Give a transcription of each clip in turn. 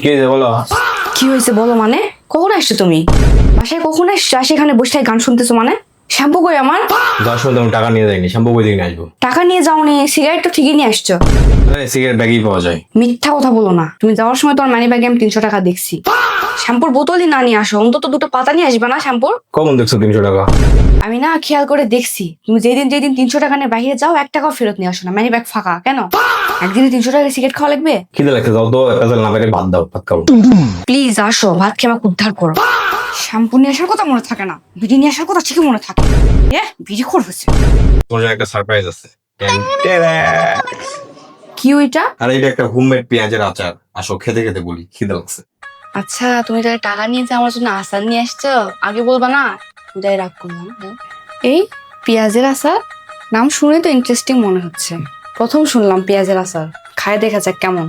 কি হয়েছে বলো? কি হয়েছে বলো মানে? কখন আসছো তুমি? বাসায় কখন আসছো? সেখানে বসে গান শুনতেছো মানে? শ্যাম্পু কই আমার? যার সময় তুমি টাকা নিয়ে যাইনি, শ্যাম্পু কই দিকে আসবো? টাকা নিয়ে যাওনি, সিগারেট তো ঠিকই নিয়ে আসছো। আরে সিগারেট ব্যাগই পাওয়া যায়। মিথ্যা কথা বলো না। তুমি যাওয়ার সময় তোমার মানি ব্যাগে আমি 300 টাকা দেখছি। শ্যাম্পুর বোতলই না নিয়ে আসো, অন্তত দুটো পাতা নিয়ে আসবে না শ্যাম্পুর? কখন দেখছো 300 টাকা? আমি না খেয়াল করে দেখছি, তুমি যেদিন 300 টাকা নিয়ে বাইরে যাও 1 টাকাও ফেরত নিয়ে আসো না, মানি ব্যাগ ফাঁকা কেন? একদিনে 300 টাকা সিগারেট খাওয়া লাগবে? খিদে লাগছে, যাও তো পেছাল না পেরে ভাত দাও, ভাত খাবো। প্লিজ আসো, ভাত খেয়ে আমাকে উদ্ধার করো। শ্যাম্পু নিয়ে আসার কথা মনে থাকে না, বিড়ি নিয়ে আসার কথা ঠিকই মনে থাকে। বিড়ি খোর হচ্ছে। তোমার জন্য একটা সারপ্রাইজ আছে। কি ওইটা? আর এটা একটা হোমমেড পেঁয়াজের আচার। আসো খেতে খেতে বলি, খিদে লাগছে। আচ্ছা, তুমি তাহলে টাকা নিয়েছে আমার জন্য আচার নিয়ে আসছো, আগে বলবা না? যাই রাগ করলাম। এই পেঁয়াজের আচার, নাম শুনে তো ইন্টারেস্টিং মনে হচ্ছে। প্রথম শুনলাম পেঁয়াজের আচার, খায় দেখা যাক কেমন।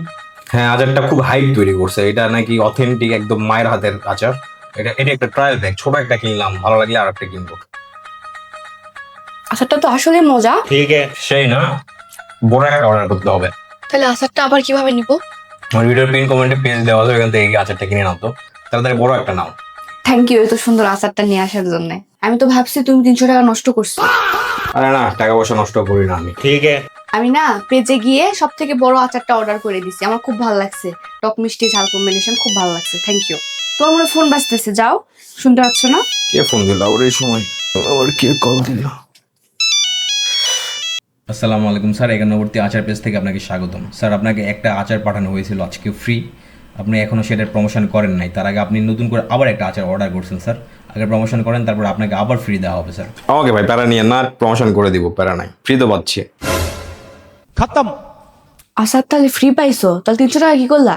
হ্যাঁ, আচারটা খুব হাইপ তৈরি করছে। এটা নাকি অথেন্টিক একদম মায়ের হাতের আচার। এটা একটা ট্রায়াল ব্যাগ, ছোট একটা কিনলাম, ভালো লাগলে আর একটা কিনবো। আচারটা তো আসলে মজা। সেই না, বড় একটা অর্ডার করতে হবে। তাহলে আচারটা আবার কিভাবে নিবো? আমার ভিডিওর পিন কমেন্টে পেজ দেওয়া আছে, ওখান থেকে এই আচারটা কিনে নাও তো। তাড়াতাড়ি বড় একটা নাও। থ্যাংক ইউ এত সুন্দর আচারটা নিয়ে আসার জন্য। আমি তো ভাবছি তুমি 300 টাকা নষ্ট করছো। আরে না, টাকা পয়সা নষ্ট করি না আমি। আমি না পেজে গিয়ে সব থেকে বড় আচারটা অর্ডার করে দিছি, আমার খুব ভালো লাগছে। টক মিষ্টি ঝাল কম্বিনেশন খুব ভালো লাগছে, থ্যাংক ইউ। তোমার মনে ফোন বাজতেছে, যাও। শুনতে পাচ্ছ না? কে ফোন দিল আবার এই সময়? আবার কে কল দিল? আসসালামু আলাইকুম স্যার, একান্নবর্তী আচার পেজ থেকে আপনাকে স্বাগতম। স্যার, আপনাকে একটা আচার পাঠানো হয়েছিল আজকে ফ্রি, আপনি এখনও সেটার প্রমোশন করেন নাই। তার আগে আপনি নতুন করে আবার একটা আচার অর্ডার করছেন স্যার। আগে প্রমোশন করেন, তারপর আপনাকে আবার ফ্রি দেওয়া হবে স্যার। ওকে ভাই, প্যারা নিয়ে না, প্রমোশন করে দিব, প্যারা নাই, ফ্রি তো পাচ্ছি। আচার তাহলে ফ্রি পাইছো, তাহলে 300 টাকা কি করলা?